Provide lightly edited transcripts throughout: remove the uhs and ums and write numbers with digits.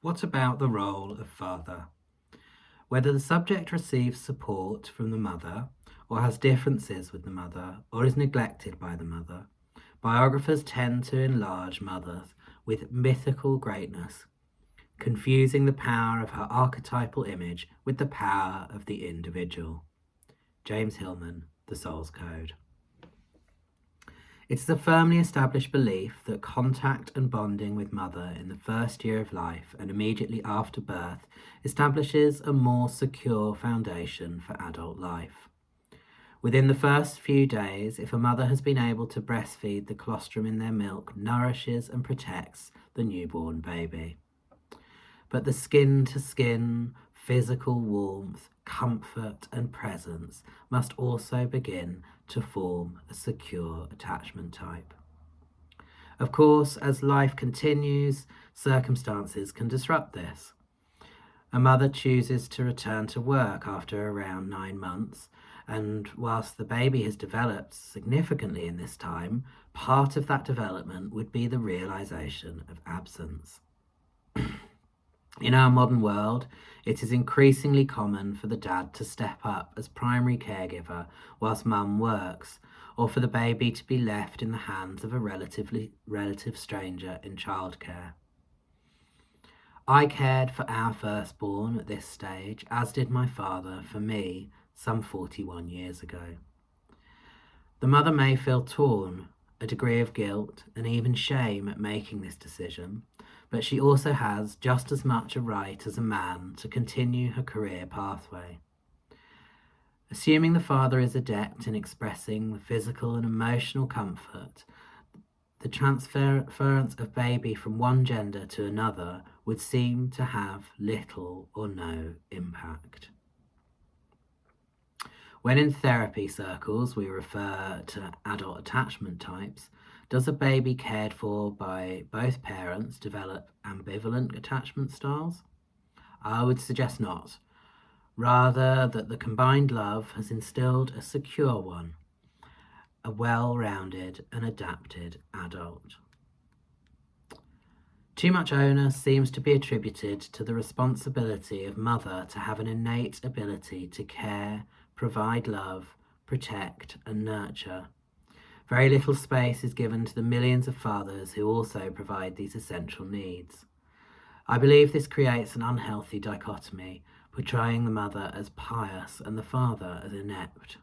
What about the role of father? Whether the subject receives support from the mother, or has differences with the mother, or is neglected by the mother, biographers tend to enlarge mothers with mythical greatness, confusing the power of her archetypal image with the power of the individual. James Hillman, The Soul's Code. It is a firmly established belief that contact and bonding with mother in the first year of life and immediately after birth establishes a more secure foundation for adult life. Within the first few days, if a mother has been able to breastfeed, the colostrum in their milk nourishes and protects the newborn baby. But the skin-to-skin, physical warmth, comfort and presence must also begin to form a secure attachment type. Of course, as life continues, circumstances can disrupt this. A mother chooses to return to work after around 9 months, and whilst the baby has developed significantly in this time, part of that development would be the realization of absence. In our modern world, it is increasingly common for the dad to step up as primary caregiver whilst mum works, or for the baby to be left in the hands of a relative stranger in childcare. I cared for our firstborn at this stage, as did my father for me some 41 years ago. The mother may feel torn, a degree of guilt and even shame at making this decision, but she also has just as much a right as a man to continue her career pathway. Assuming the father is adept in expressing the physical and emotional comfort, the transference of baby from one gender to another would seem to have little or no impact. When in therapy circles we refer to adult attachment types, does a baby cared for by both parents develop ambivalent attachment styles? I would suggest not. Rather, that the combined love has instilled a secure one, a well-rounded and adapted adult. Too much onus seems to be attributed to the responsibility of mother to have an innate ability to care, provide love, protect and nurture. Very little space is given to the millions of fathers who also provide these essential needs. I believe this creates an unhealthy dichotomy, portraying the mother as pious and the father as inept.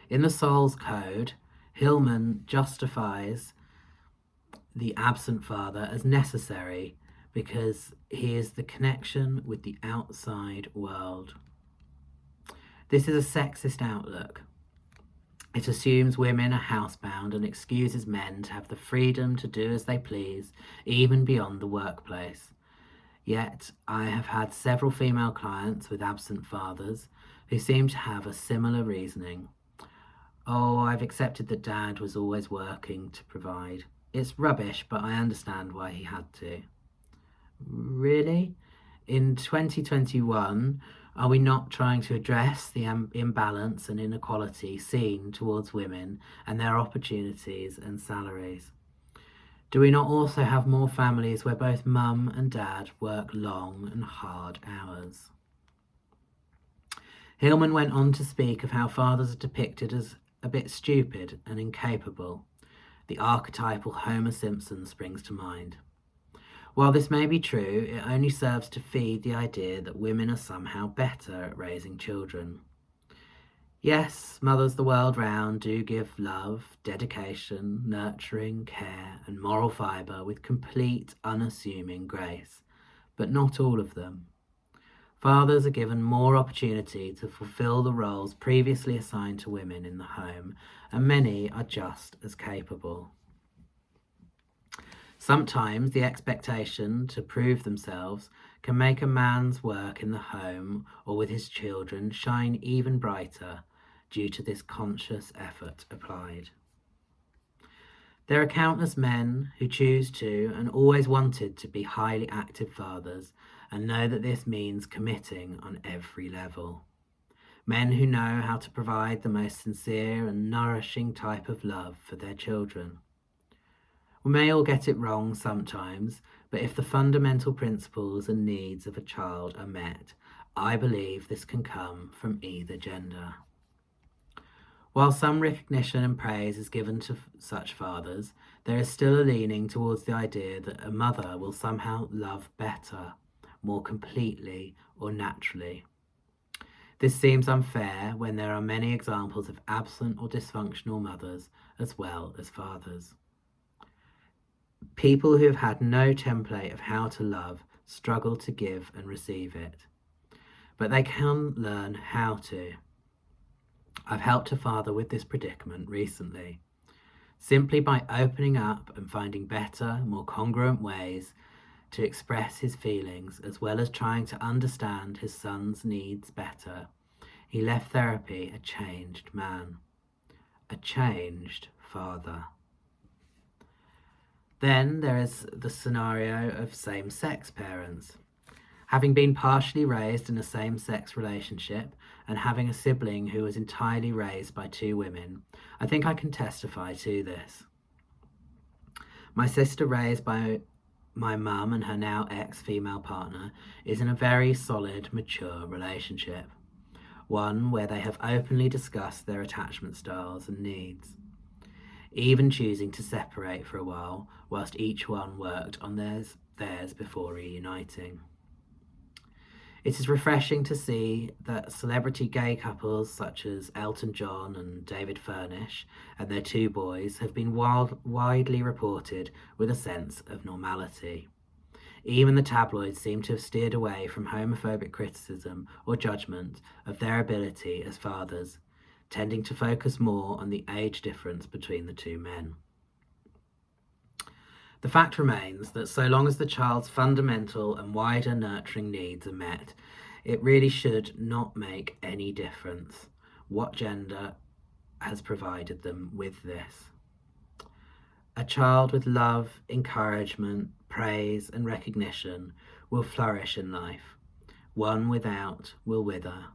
In The Soul's Code, Hillman justifies the absent father as necessary because he is the connection with the outside world. This is a sexist outlook. It assumes women are housebound and excuses men to have the freedom to do as they please, even beyond the workplace. Yet, I have had several female clients with absent fathers who seem to have a similar reasoning. Oh, I've accepted that dad was always working to provide. It's rubbish, but I understand why he had to. Really? In 2021, are we not trying to address the imbalance and inequality seen towards women and their opportunities and salaries? Do we not also have more families where both mum and dad work long and hard hours? Hillman went on to speak of how fathers are depicted as a bit stupid and incapable. The archetypal Homer Simpson springs to mind. While this may be true, it only serves to feed the idea that women are somehow better at raising children. Yes, mothers the world round do give love, dedication, nurturing, care, and moral fibre with complete, unassuming grace, but not all of them. Fathers are given more opportunity to fulfill the roles previously assigned to women in the home, and many are just as capable. Sometimes the expectation to prove themselves can make a man's work in the home or with his children shine even brighter due to this conscious effort applied. There are countless men who choose to and always wanted to be highly active fathers and know that this means committing on every level. Men who know how to provide the most sincere and nourishing type of love for their children. We may all get it wrong sometimes, But if the fundamental principles and needs of a child are met, I believe this can come from either gender. While some recognition and praise is given to such fathers, there is still a leaning towards the idea that a mother will somehow love better, more completely or naturally. This seems unfair when there are many examples of absent or dysfunctional mothers as well as fathers. People who have had no template of how to love struggle to give and receive it, but they can learn how to. I've helped a father with this predicament recently, simply by opening up and finding better, more congruent ways to express his feelings, as well as trying to understand his son's needs better. He left therapy a changed man, a changed father. Then there is the scenario of same-sex parents. Having been partially raised in a same-sex relationship and having a sibling who was entirely raised by two women, I think I can testify to this. My sister, raised by my mum and her now ex-female partner, is in a very solid, mature relationship. One where they have openly discussed their attachment styles and needs, even choosing to separate for a while whilst each one worked on theirs before reuniting. It is refreshing to see that celebrity gay couples such as Elton John and David Furnish and their two boys have been widely reported with a sense of normality. Even the tabloids seem to have steered away from homophobic criticism or judgment of their ability as fathers, tending to focus more on the age difference between the two men. The fact remains that so long as the child's fundamental and wider nurturing needs are met, it really should not make any difference what gender has provided them with this. A child with love, encouragement, praise and recognition will flourish in life. One without will wither.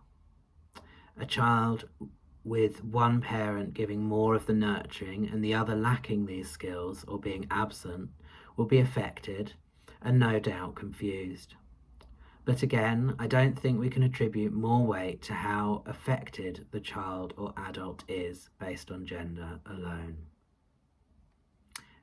A child with one parent giving more of the nurturing and the other lacking these skills or being absent will be affected and no doubt confused. But again, I don't think we can attribute more weight to how affected the child or adult is based on gender alone.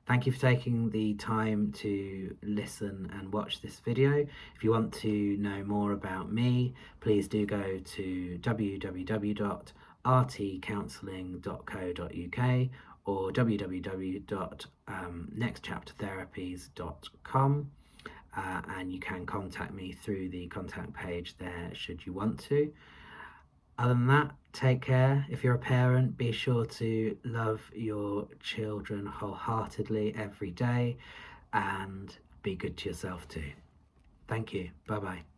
Thank you for taking the time to listen and watch this video. If you want to know more about me, please do go to www.rtcounselling.co.uk or www.nextchaptertherapies.com, and you can contact me through the contact page there should you want to. Other than that, take care. If you're a parent, be sure to love your children wholeheartedly every day and be good to yourself too. Thank you. Bye-bye.